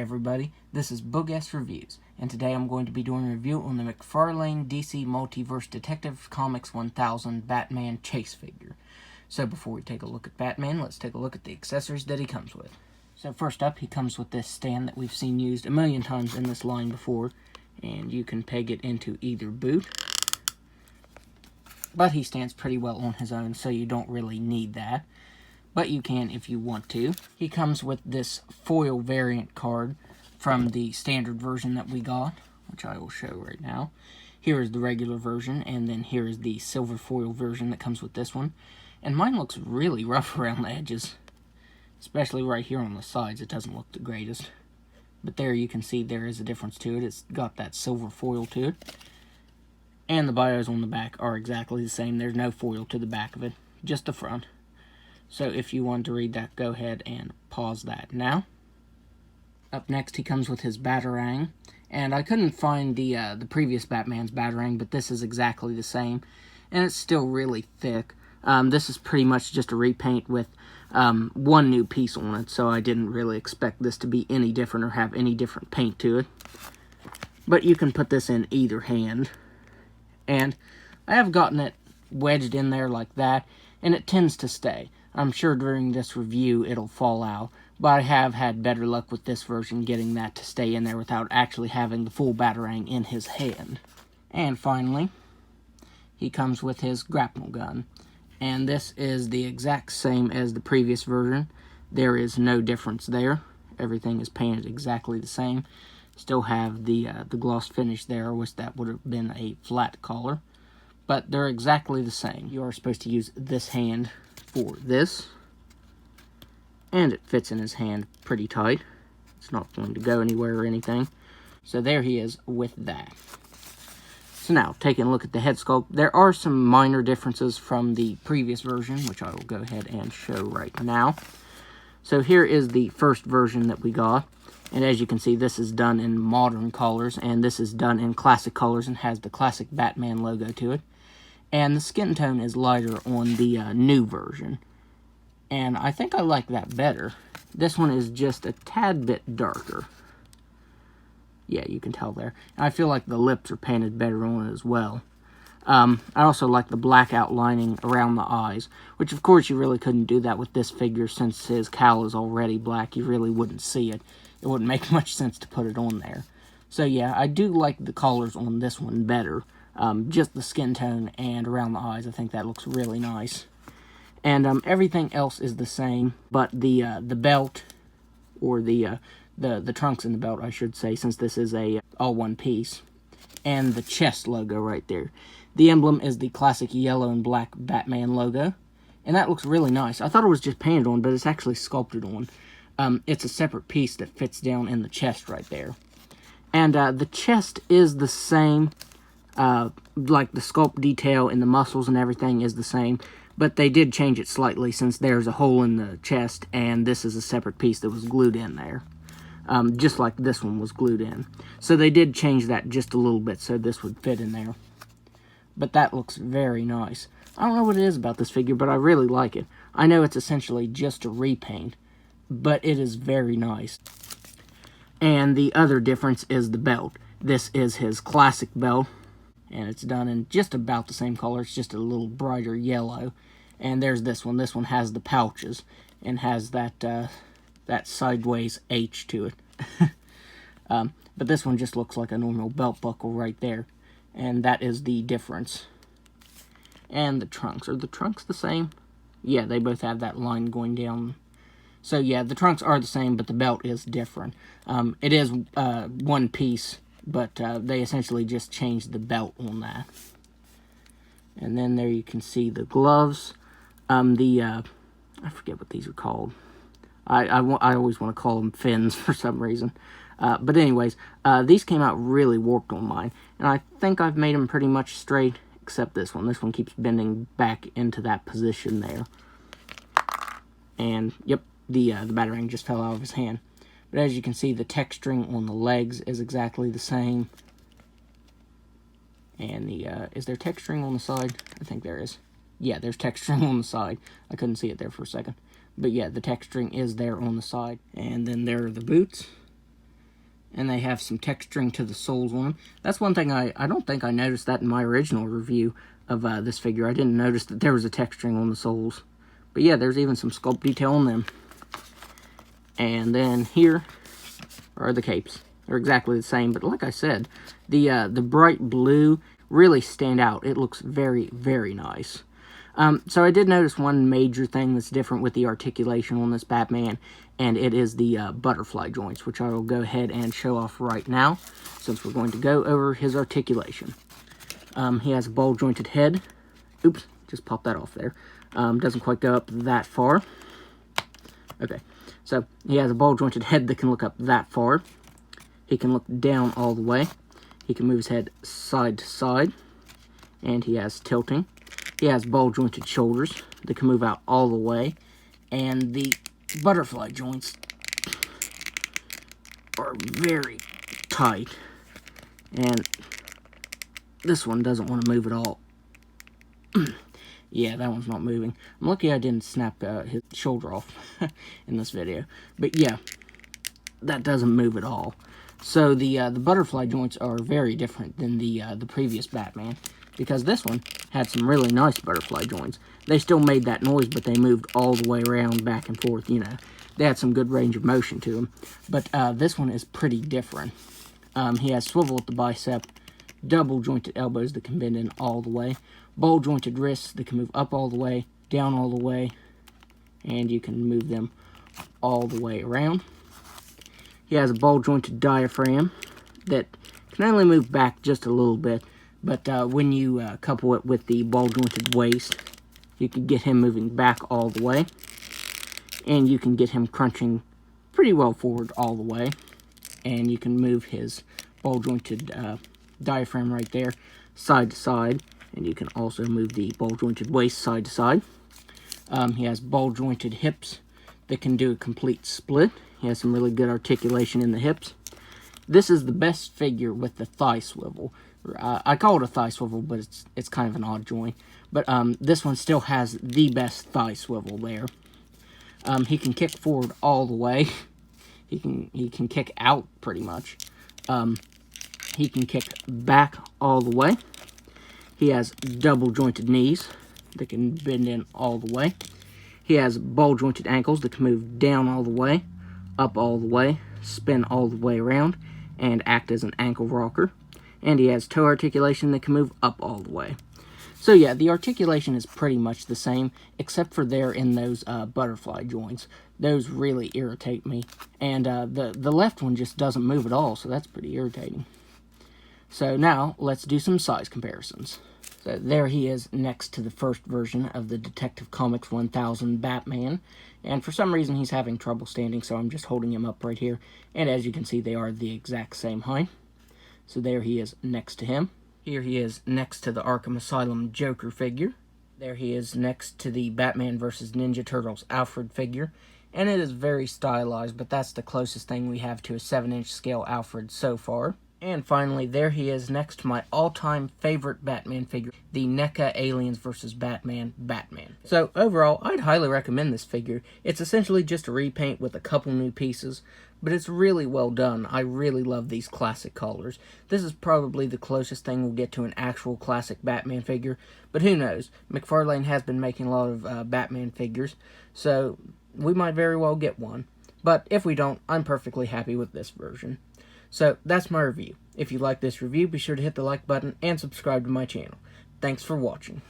Hi everybody, this is Boogess Reviews, and today I'm going to be doing a review on the McFarlane DC Multiverse Detective Comics 1000 Batman Chase figure. So before we take a look at Batman, let's take a look at the accessories that he comes with. So first up, he comes with this stand that we've seen used a million times in this line before, and you can peg it into either boot. But he stands pretty well on his own, so you don't really need that. But you can if you want to. He comes with this foil variant card from the standard version that we got, which I will show right now. Here is the regular version, and then here is the silver foil version that comes with this one. And mine looks really rough around the edges, especially right here on the sides. It doesn't look the greatest. But there you can see there is a difference to it. It's got that silver foil to it. And the bios on the back are exactly the same. There's no foil to the back of it, just the front. So if you want to read that, go ahead and pause that now. Up next, he comes with his Batarang. And I couldn't find the previous Batman's Batarang, but this is exactly the same. And it's still really thick. This is pretty much just a repaint with one new piece on it, so I didn't really expect this to be any different or have any different paint to it. But you can put this in either hand. And I have gotten it wedged in there like that, and it tends to stay. I'm sure during this review it'll fall out, but I have had better luck with this version getting that to stay in there without actually having the full Batarang in his hand. And finally, he comes with his grapnel gun. And this is the exact same as the previous version. There is no difference there. Everything is painted exactly the same. Still have the gloss finish there. I wish that would have been a flat collar. But they're exactly the same. You are supposed to use this hand for this, and it fits in his hand pretty tight. It's not going to go anywhere or anything. So there he is with that. So now, taking a look at the head sculpt, there are some minor differences from the previous version, which I will go ahead and show right now. So here is the first version that we got, and as you can see, this is done in modern colors, and this is done in classic colors and has the classic Batman logo to it. And the skin tone is lighter on the new version. And I think I like that better. This one is just a tad bit darker. Yeah, you can tell there. And I feel like the lips are painted better on it as well. I also like the black outlining around the eyes, which of course you really couldn't do that with this figure since his cowl is already black. You really wouldn't see it. It wouldn't make much sense to put it on there. So yeah, I do like the colors on this one better. Just the skin tone and around the eyes, I think that looks really nice. And everything else is the same, but the belt, or the trunks in the belt, I should say, since this is a all one piece, and the chest logo right there. The emblem is the classic yellow and black Batman logo, and that looks really nice. I thought it was just painted on, but it's actually sculpted on. It's a separate piece that fits down in the chest right there. And the chest is the same. Like the sculpt detail in the muscles and everything is the same, but they did change it slightly since there's a hole in the chest and this is a separate piece that was glued in there, just like this one was glued in. So they did change that just a little bit so this would fit in there. But that looks very nice. I don't know what it is about this figure, but I really like it. I know it's essentially just a repaint, but it is very nice. And the other difference is the belt. This is his classic belt. And it's done in just about the same color. It's just a little brighter yellow. And there's this one. This one has the pouches and has that that sideways H to it. But this one just looks like a normal belt buckle right there. And that is the difference. And the trunks. Are the trunks the same? Yeah, they both have that line going down. So yeah, the trunks are the same, but the belt is different. It is one piece, but they essentially just changed the belt on that. And then there you can see the gloves. I forget what these are called. I always want to call them fins for some reason. But anyways, these came out really warped on mine. And I think I've made them pretty much straight, except this one. This one keeps bending back into that position there. And, yep, the Batarang just fell out of his hand. But as you can see, the texturing on the legs is exactly the same. And is there texturing on the side? I think there is. Yeah, there's texturing on the side. I couldn't see it there for a second. But yeah, the texturing is there on the side. And then there are the boots. and they have some texturing to the soles on them. That's one thing I don't think I noticed that in my original review of this figure. I didn't notice that there was a texturing on the soles. But yeah, there's even some sculpt detail on them. And then here are the capes. They're exactly the same, but like I said, the bright blue really stand out. It looks very, very nice. So I did notice one major thing that's different with the articulation on this Batman, and it is the butterfly joints, which I will go ahead and show off right now, since we're going to go over his articulation. He has a ball-jointed head. Oops, just popped that off there. Doesn't quite go up that far. Okay, so he has a ball-jointed head that can look up that far. He can look down all the way. He can move his head side to side, and he has tilting. He has ball-jointed shoulders that can move out all the way, and the butterfly joints are very tight, and this one doesn't want to move at all. Yeah, that one's not moving. I'm lucky I didn't snap his shoulder off in this video, but yeah, that doesn't move at all. So the butterfly joints are very different than the previous Batman, because this one had some really nice butterfly joints. They still made that noise, but they moved all the way around, back and forth, you know. They had some good range of motion to them. But this one is pretty different. He has swivel at the bicep, double-jointed elbows that can bend in all the way, ball-jointed wrists that can move up all the way, down all the way, and you can move them all the way around. He has a ball-jointed diaphragm that can only move back just a little bit, but when you couple it with the ball-jointed waist, you can get him moving back all the way, and you can get him crunching pretty well forward all the way, and you can move his ball-jointed diaphragm right there side to side, and you can also move the ball-jointed waist side to side. He has ball-jointed hips that can do a complete split. He has some really good articulation in the hips. This is the best figure with the thigh swivel. I call it a thigh swivel, but it's kind of an odd joint. But this one still has the best thigh swivel there. He can kick forward all the way. He can kick out pretty much. He can kick back all the way. He has double jointed knees that can bend in all the way. He has ball jointed ankles that can move down all the way, up all the way, spin all the way around, and act as an ankle rocker. And he has toe articulation that can move up all the way. So yeah, the articulation is pretty much the same, except for there in those butterfly joints. Those really irritate me. And the left one just doesn't move at all, so that's pretty irritating. So now, let's do some size comparisons. So there he is next to the first version of the Detective Comics 1000 Batman. And for some reason, he's having trouble standing, so I'm just holding him up right here. And as you can see, they are the exact same height. So there he is next to him. Here he is next to the Arkham Asylum Joker figure. There he is next to the Batman vs. Ninja Turtles Alfred figure. And it is very stylized, but that's the closest thing we have to a 7-inch scale Alfred so far. And finally, there he is next to my all-time favorite Batman figure, the NECA Aliens vs. Batman. So overall, I'd highly recommend this figure. It's essentially just a repaint with a couple new pieces, but it's really well done. I really love these classic colors. This is probably the closest thing we'll get to an actual classic Batman figure, but who knows? McFarlane has been making a lot of Batman figures, so we might very well get one. But if we don't, I'm perfectly happy with this version. So, that's my review. If you like this review, be sure to hit the like button and subscribe to my channel. Thanks for watching.